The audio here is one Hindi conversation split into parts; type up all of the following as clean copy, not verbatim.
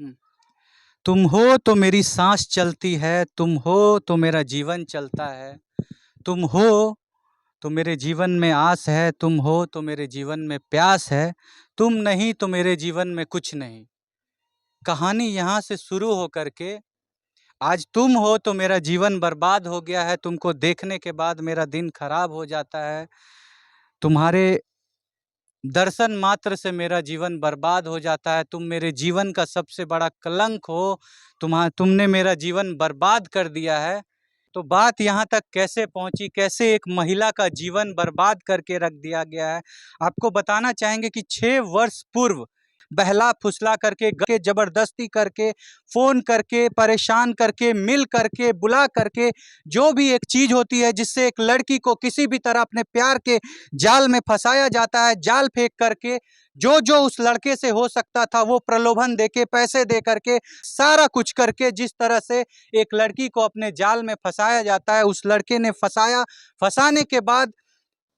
हम्म। तुम हो तो मेरी सांस चलती है, तुम हो तो मेरा जीवन चलता है। तुम हो तो मेरे जीवन में आस है, तुम हो तो मेरे जीवन में प्यास है। तुम नहीं तो मेरे जीवन में कुछ नहीं। कहानी यहाँ से शुरू हो करके आज तुम हो तो मेरा जीवन बर्बाद हो गया है, तुमको देखने के बाद मेरा दिन खराब हो जाता है। तुम्हारे दर्शन मात्र से मेरा जीवन बर्बाद हो जाता है। तुम मेरे जीवन का सबसे बड़ा कलंक हो। तुमने मेरा जीवन बर्बाद कर दिया है। तो बात यहाँ तक कैसे पहुँची, कैसे एक महिला का जीवन बर्बाद करके रख दिया गया है, आपको बताना चाहेंगे कि 6 वर्ष पूर्व बहला फुसला करके जबरदस्ती करके फ़ोन करके परेशान करके मिल करके बुला करके जो भी एक चीज़ होती है जिससे एक लड़की को किसी भी तरह अपने प्यार के जाल में फंसाया जाता है, जाल फेंक करके जो जो उस लड़के से हो सकता था वो प्रलोभन देके पैसे दे करके सारा कुछ करके जिस तरह से एक लड़की को अपने जाल में फंसाया जाता है, उस लड़के ने फंसाने के बाद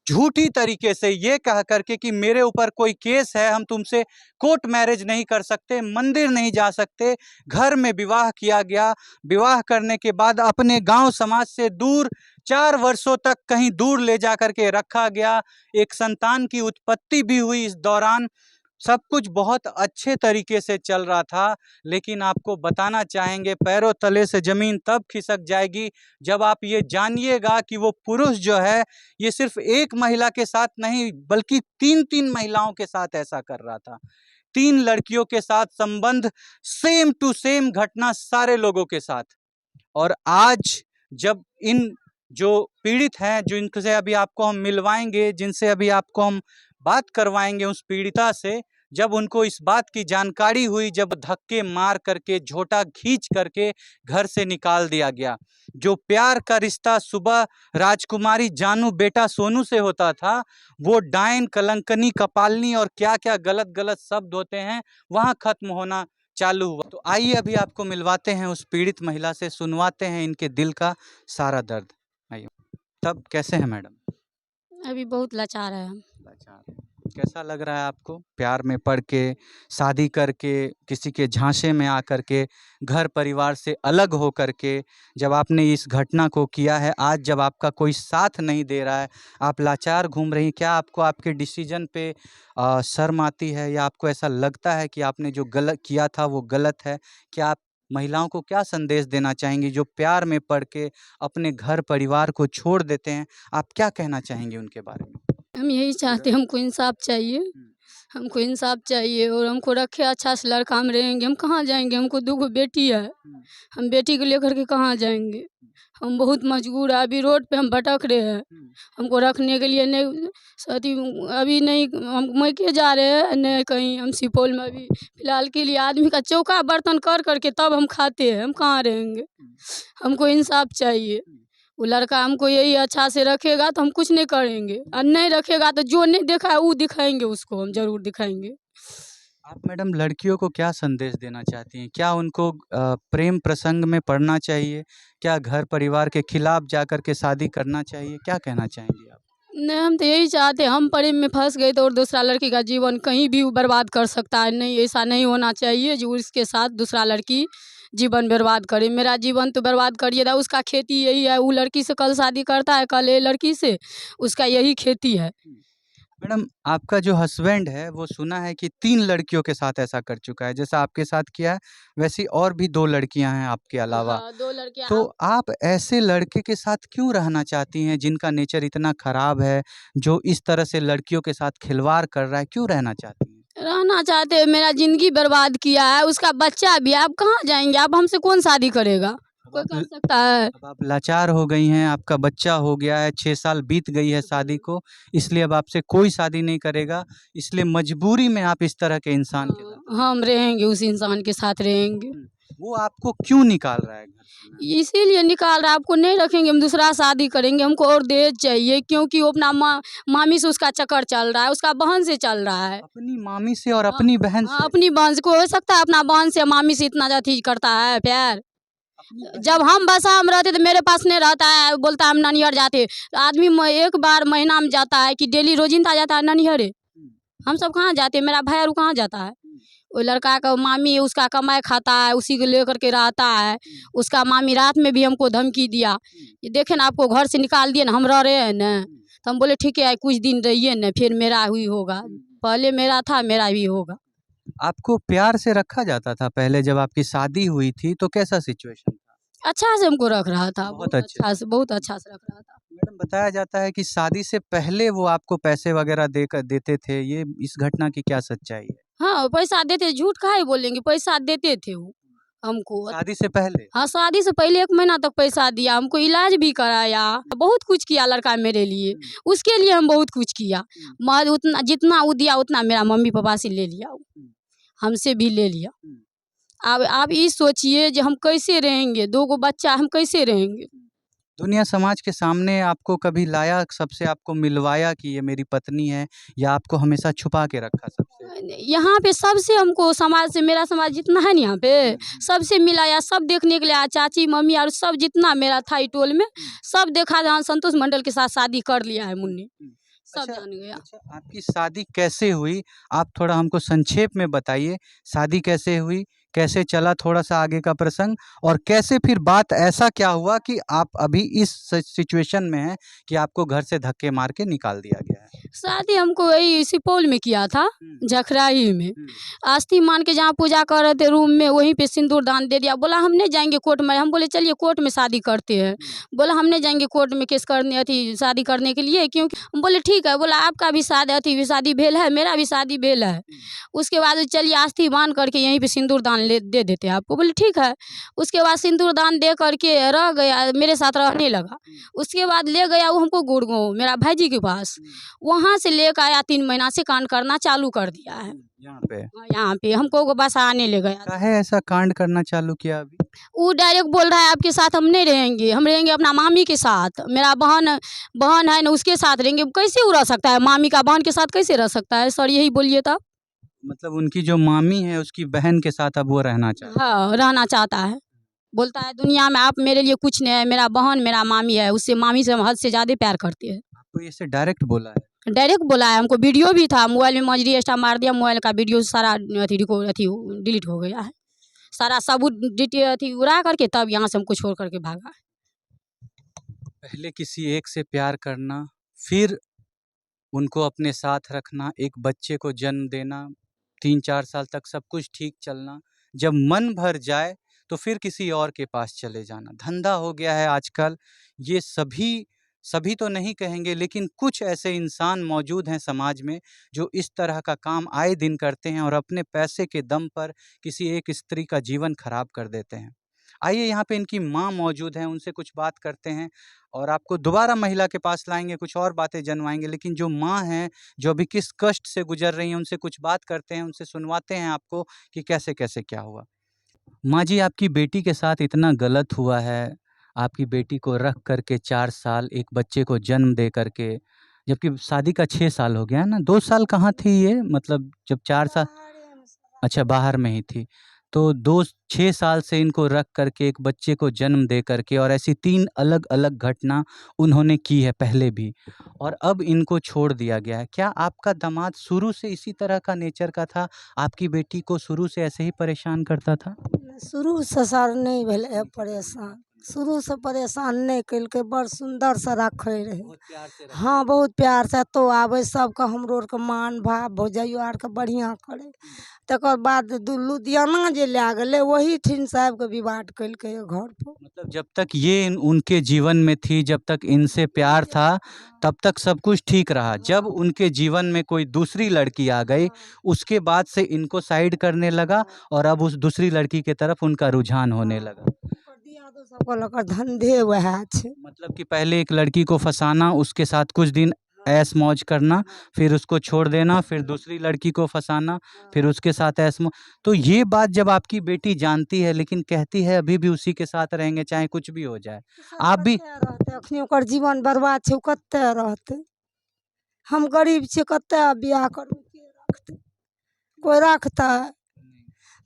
झूठी तरीके से ये कह करके कि मेरे ऊपर कोई केस है, हम तुमसे कोर्ट मैरिज नहीं कर सकते, मंदिर नहीं जा सकते, घर में विवाह किया गया। विवाह करने के बाद अपने गांव समाज से दूर 4 वर्षों तक कहीं दूर ले जा करके रखा गया। एक संतान की उत्पत्ति भी हुई इस दौरान। सब कुछ बहुत अच्छे तरीके से चल रहा था, लेकिन आपको बताना चाहेंगे पैरों तले से ज़मीन तब खिसक जाएगी जब आप ये जानिएगा कि वो पुरुष जो है ये सिर्फ एक महिला के साथ नहीं बल्कि 3-3 महिलाओं के साथ ऐसा कर रहा था। 3 लड़कियों के साथ संबंध, सेम टू सेम घटना सारे लोगों के साथ। और आज जब इन जो पीड़ित हैं, जो इनसे अभी आपको हम मिलवाएंगे, जिनसे अभी आपको हम बात करवाएंगे, उस पीड़िता से जब उनको इस बात की जानकारी हुई, जब धक्के मार करके झोटा खींच करके घर से निकाल दिया गया। जो प्यार का रिश्ता सुबह राजकुमारी जानू बेटा सोनू से होता था, वो डायन कलंकनी कपालनी और क्या क्या गलत गलत शब्द होते हैं वहाँ खत्म होना चालू हुआ। तो आइए अभी आपको मिलवाते हैं उस पीड़ित महिला से, सुनवाते हैं इनके दिल का सारा दर्द। आइए। तब कैसे हैं मैडम? अभी बहुत लाचार है हम। लाचार। कैसा लग रहा है आपको प्यार में पड़ के, शादी करके, किसी के झांसे में आकर के, घर परिवार से अलग हो करके जब आपने इस घटना को किया है, आज जब आपका कोई साथ नहीं दे रहा है, आप लाचार घूम रही हैं, क्या आपको आपके डिसीजन पे शर्म आती है या आपको ऐसा लगता है कि आपने जो गलत किया था वो गलत है? क्या आप महिलाओं को क्या संदेश देना चाहेंगी जो प्यार में पड़ के अपने घर परिवार को छोड़ देते हैं? आप क्या कहना चाहेंगे उनके बारे में? हम यही चाहते हैं, हमको इंसाफ चाहिए, हमको इंसाफ चाहिए और हमको रखे अच्छा से लड़का हम रहेंगे। हम कहाँ जाएंगे? हमको 2 बेटी है, हम बेटी को लेकर के कहाँ जाएंगे? हम बहुत मजबूर है, अभी रोड पे हम भटक रहे हैं। हमको रखने के लिए नहीं साथी अभी नहीं, हम मैके जा रहे हैं नहीं कहीं, हम सुपौल में अभी फिलहाल के लिए आदमी का चौका बर्तन कर करके तब हम खाते हैं, हम कहाँ रहेंगे? हमको इंसाफ चाहिए। वो लड़का हमको यही अच्छा से रखेगा तो हम कुछ नहीं करेंगे, और नहीं रखेगा तो जो नहीं देखा है वो दिखाएंगे, उसको हम जरूर दिखाएंगे। आप मैडम लड़कियों को क्या संदेश देना चाहती हैं? क्या उनको प्रेम प्रसंग में पड़ना चाहिए? क्या घर परिवार के खिलाफ जाकर के शादी करना चाहिए? क्या कहना चाहेंगी आप? नहीं, हम तो यही चाहते हैं, हम प्रेम में फंस गए तो और दूसरा लड़की का जीवन कहीं भी वो बर्बाद कर सकता है। नहीं, ऐसा नहीं होना चाहिए जो उसके साथ दूसरा लड़की जीवन बर्बाद करे। मेरा जीवन तो बर्बाद करिए था, उसका खेती यही है, वो लड़की से कल शादी करता है, कल ये लड़की से, उसका यही खेती है। मैडम आपका जो हस्बैंड है वो सुना है कि 3 लड़कियों के साथ ऐसा कर चुका है, जैसा आपके साथ किया है वैसी और भी 2 लड़कियां हैं आपके अलावा। हाँ, 2 लड़कियां तो आप ऐसे लड़के के साथ क्यों रहना चाहती हैं जिनका नेचर इतना खराब है, जो इस तरह से लड़कियों के साथ खिलवाड़ कर रहा है, क्यों रहना चाहती हैं? रहना चाहते हैं, मेरा ज़िंदगी बर्बाद किया है, उसका बच्चा भी है, आप कहाँ जाएँगे? आप हमसे कौन शादी करेगा? अब कोई आप कर सकता है? अब आप लाचार हो गई हैं, आपका बच्चा हो गया है, 6 साल बीत गई है शादी को, इसलिए अब आपसे कोई शादी नहीं करेगा, इसलिए मजबूरी में आप इस तरह के इंसान के साथ। हम रहेंगे, उस इंसान के साथ रहेंगे। वो आपको क्यों निकाल रहा है घर से मैम? इसीलिए निकाल रहा है, आपको नहीं रखेंगे, हम दूसरा शादी करेंगे, हमको और दहेज चाहिए, क्योंकि वो अपना मामी से उसका चक्कर चल रहा है, उसका बहन से चल रहा है। अपनी मामी से और हाँ, अपनी बहन हाँ, से? अपनी बहन से कोई हो सकता है अपना बहन से मामी से इतना अथी करता है प्यार? अपनी बहन जब हम बसा में रहते तो मेरे पास नहीं रहता है, बोलता है हम नानियर जाते। आदमी एक बार महीना में जाता है कि डेली रोजिंदा जाता है नानियरे? हुँ, हम सब कहाँ जाते हैं, मेरा भाई और कहाँ जाता है? वो लड़का का मामी उसका कमाए खाता है, उसी को लेकर के रहता है। उसका मामी रात में भी हमको धमकी दिया, ये देखे ना आपको घर से निकाल दिए ना, हम रह रहे हैं ना। तो हम बोले ठीक है कुछ दिन रहिए ना, फिर मेरा हुई होगा। पहले मेरा था, मेरा भी होगा। आपको प्यार से रखा जाता था पहले जब आपकी शादी हुई थी, तो कैसा सिचुएशन था? अच्छा से हमको रख रहा था, बहुत बहुत अच्छे अच्छा से, बहुत अच्छा से रख रहा था। मैडम, बताया जाता है कि शादी से पहले वो आपको पैसे वगैरह देते थे, ये इस घटना की क्या सच्चाई है? हाँ, पैसा देते, झूठ काहे बोलेंगे, पैसा देते थे वो हमको। शादी से पहले? हाँ, शादी से पहले 1 महीना तक पैसा दिया, हमको इलाज भी कराया, बहुत कुछ किया लड़का मेरे लिए। उसके लिए हम बहुत कुछ किया। मगर उतना जितना वो दिया उतना मेरा मम्मी-पापा से ले लिया वो, हमसे भी ले लिया। अब आप ये सोचिए जो हम कैसे रहेंगे, 2 गो बच्चा हम कैसे रहेंगे? दुनिया समाज के सामने आपको कभी लाया, सबसे आपको मिलवाया कि ये मेरी पत्नी है, या आपको हमेशा छुपा के रखा सबसे? यहाँ पे सबसे हमको समाज से, मेरा समाज जितना है ना यहाँ पे, सबसे मिलाया, सब देखने के लिए आया, चाची मम्मी और सब जितना मेरा था ई टोल में, सब देखा जहाँ संतोष मंडल के साथ शादी कर लिया है मुन्नी, सब अच्छा, जान गया। अच्छा, आपकी शादी कैसे हुई? आप थोड़ा हमको संक्षेप में बताइए, शादी कैसे हुई? कैसे चला थोड़ा-सा आगे का प्रसंग? और कैसे फिर बात ऐसा क्या हुआ कि आप अभी इस सिचुएशन में हैं कि आपको घर से धक्के मार के निकाल दिया गया है? शादी हमको वही सुपौल में किया था, जखराही में। आस्ती मान के जहाँ पूजा कर रहे थे रूम में, वहीं पे सिंदूर दान दे दिया। बोला हम नहीं जाएंगे कोर्ट में, हम बोले चलिए कोर्ट में शादी करते हैं। बोला हम नहीं जाएंगे कोर्ट में केस करने, अथी शादी करने के लिए, क्योंकि हम बोले ठीक है। बोला आपका भी शादी, अथी भी शादी भेल है, मेरा भी शादी भेल है। उसके बाद चलिए आस्ती बांध करके यहीं पे सिंदूर दान दे देते हैं आपको। बोले ठीक है। उसके बाद सिंदूर दान दे करके रह गया, मेरे साथ रहने लगा। उसके बाद ले गया वो हमको गुड़गांव मेरा भाईजी के पास, वहाँ से लेकर आया, 3 महीना से कांड करना चालू कर दिया है। यहाँ पे? हाँ, यहाँ पे हमको बस आने ले गया। काहे ऐसा कांड करना चालू किया अभी? वो डायरेक्ट बोल रहा है आपके साथ हम नहीं रहेंगे, हम रहेंगे अपना मामी के साथ। मेरा बहन बहन है ना, उसके साथ रहेंगे। कैसे वो रह सकता है, मामी का बहन के साथ कैसे रह सकता है सर, यही बोलिए तब। मतलब उनकी जो मामी है उसकी बहन के साथ अब वो रहना चाहता है? हाँ, रहना चाहता है। बोलता है दुनिया में आप मेरे लिए कुछ नहीं है, मेरा बहन मेरा मामी है, उससे मामी से हम हद से ज़्यादा प्यार करते हैं। आपको ये से डायरेक्ट बोला है? डायरेक्ट बोला है हमको, वीडियो भी था मोबाइल में, मजरी स्टार मार दिया, मोबाइल का वीडियो सारा अथी डिलीट हो गया है। सारा सबूत अथी उड़ा करके तब यहाँ से हमको छोड़ करके भागा। पहले किसी एक से प्यार करना, फिर उनको अपने साथ रखना, एक बच्चे को जन्म देना, 3-4 साल तक सब कुछ ठीक चलना, जब मन भर जाए तो फिर किसी और के पास चले जाना। धंधा हो गया है आजकल। ये सभी सभी तो नहीं कहेंगे, लेकिन कुछ ऐसे इंसान मौजूद हैं समाज में जो इस तरह का काम आए दिन करते हैं और अपने पैसे के दम पर किसी एक स्त्री का जीवन खराब कर देते हैं। आइए, यहाँ पे इनकी माँ मौजूद हैं, उनसे कुछ बात करते हैं और आपको दोबारा महिला के पास लाएँगे, कुछ और बातें जनवाएँगे। लेकिन जो माँ हैं, जो अभी किस कष्ट से गुज़र रही हैं, उनसे कुछ बात करते हैं, उनसे सुनवाते हैं आपको कि कैसे-कैसे क्या हुआ। माँ जी, आपकी बेटी के साथ इतना गलत हुआ है, आपकी बेटी को रख कर के 4 साल एक बच्चे को जन्म दे कर के, जबकि शादी का 6 साल हो गया है ना? 2 साल कहाँ थी ये? मतलब जब 4 साल, अच्छा, बाहर में ही थी। तो 6 साल से इनको रख कर के एक बच्चे को जन्म दे कर के, और ऐसी 3 अलग-अलग घटना उन्होंने की है पहले भी, और अब इनको छोड़ दिया गया है। क्या आपका दामाद शुरू से इसी तरह का नेचर का था? आपकी बेटी को शुरू से ऐसे ही परेशान करता था? शुरू से सर नहीं भेले है परेशान, शुरू से परेशान नहीं कल बड़ सुंदर से रखे रहे। बहुत प्यार से रखा? हाँ, बहुत प्यार से तो आवे सबके हमरो के मान भाव भौजाइयो आर के बढ़िया करे। तकर बाद लुधियाना जे लै गेले वही ठिन साहब के विवाह कलके घर पर। मतलब जब तक ये उनके जीवन में थी, जब तक इनसे प्यार था, तब तक सब कुछ ठीक रहा। जब उनके जीवन में कोई दूसरी लड़की आ गई, उसके बाद से इनको साइड करने लगा और अब उस दूसरी लड़की के तरफ उनका रुझान होने लगा। सबको लेकर धंधे वह छे। मतलब कि पहले एक लड़की को फंसाना, उसके साथ कुछ दिन ऐश मौज करना, फिर उसको छोड़ देना, फिर दूसरी लड़की को फंसाना, फिर उसके साथ ऐश मौज। तो ये बात जब आपकी बेटी जानती है, लेकिन कहती है अभी भी उसी के साथ रहेंगे चाहे कुछ भी हो जाए, आप भी? रहते अखनी ओकर जीवन बर्बाद छे, कत्ते रहते। हम गरीब छे, कत्ते बियाह करबै के रखते, कोई रखता है?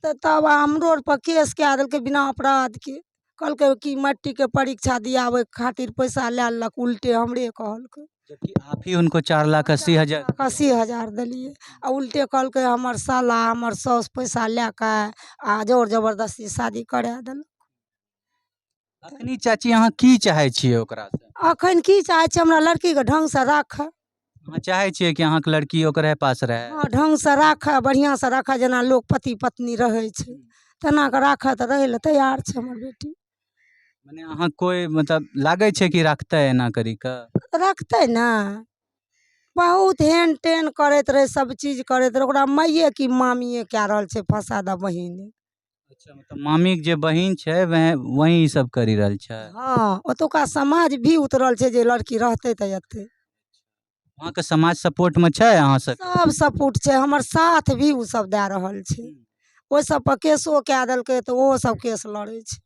तो तब हमरो पर केस कए देलकै बिना अपराध के। कहलकै कि मैट्रिक के परीक्षा दियावे खातिर पैसा ले लेलक, उल्टे हमरे कहलकै। जबकि आप ही उनको 4,80,000 दिए। 80,000 देलिए आ उल्टे कहलकै हमर साला हमर साउस पैसा लए के आ जोर जबरदस्ती शादी करा देलक। अखनी चाची अहाँ की चाहै छियै ओकरा से? अखन की चाहै छै, हमरा लड़की के ढंग से राखै। अहाँ चाहै छियै कि अहाँके लड़की ओकरे पास रहे? हाँ, ढंग से राखै, बढ़िया से राखै, जेना लोग पति पत्नी रहै छै तेना के राखै, तऽ रहै लए तैयार छै हमर बेटी। माने अहाँ कोई मतलब लागै छै कि रखतै एना करी कऽ? रखतै ने, बहुत हेन टेन करैत रहे, सब चीज करैत रहे, ओकरा मैये की मामिए कए रहल छै फंसा द बहिने। अच्छा, मतलब मामी के जे बहिन छै वही ई सब करी रहल छै? हाँ, ओतुका समाज भी उतरल छै जे लड़की रहतै तऽ एतै। वहाँ के समाज सपोर्ट में छै अहाँ सब? सब सपोर्ट छै, हमर साथ भी उ सब दए रहल छै। ओइ सब पर केसो कए देलकै तऽ ओहो सब केस लड़ै छै।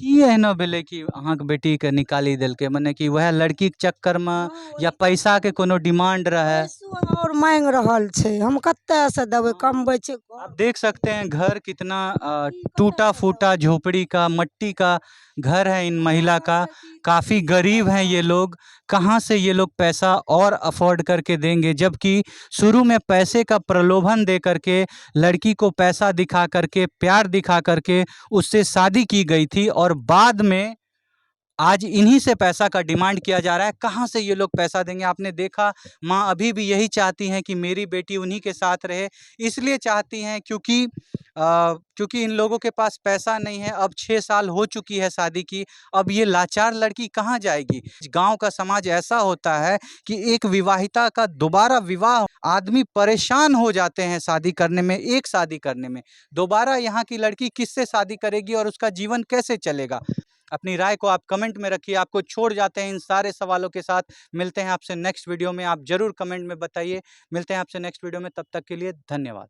की एहनो भेलै कि अहाँके बेटी के निकाली देलकै? माने कि वह लड़की के चक्कर में या पैसा के कोनो डिमांड रहे? पैसो और मांग रहल छै, हम कत्ते से देबै, कमबै छै। आप देख सकते हैं घर कितना टूटा फूटा झोपड़ी का मट्टी का घर है इन महिला का। काफ़ी गरीब हैं ये लोग, कहाँ से ये लोग पैसा और अफोर्ड करके देंगे, जबकि शुरू में पैसे का प्रलोभन दे करके लड़की को पैसा दिखा करके प्यार दिखा करके उससे शादी की गई थी और बाद में आज इन्हीं से पैसा का डिमांड किया जा रहा है। कहाँ से ये लोग पैसा देंगे? आपने देखा माँ अभी भी यही चाहती हैं कि मेरी बेटी उन्हीं के साथ रहे, इसलिए चाहती हैं क्योंकि इन लोगों के पास पैसा नहीं है। अब 6 साल हो चुकी है शादी की, अब ये लाचार लड़की कहाँ जाएगी? गांव का समाज ऐसा होता है कि एक विवाहिता का दोबारा विवाह, आदमी परेशान हो जाते हैं शादी करने में, एक शादी करने में। दोबारा यहाँ की लड़की किससे शादी करेगी और उसका जीवन कैसे चलेगा? अपनी राय को आप कमेंट में रखिए। आपको छोड़ जाते हैं इन सारे सवालों के साथ। मिलते हैं आपसे नेक्स्ट वीडियो में, आप जरूर कमेंट में बताइए। मिलते हैं आपसे नेक्स्ट वीडियो में, तब तक के लिए धन्यवाद।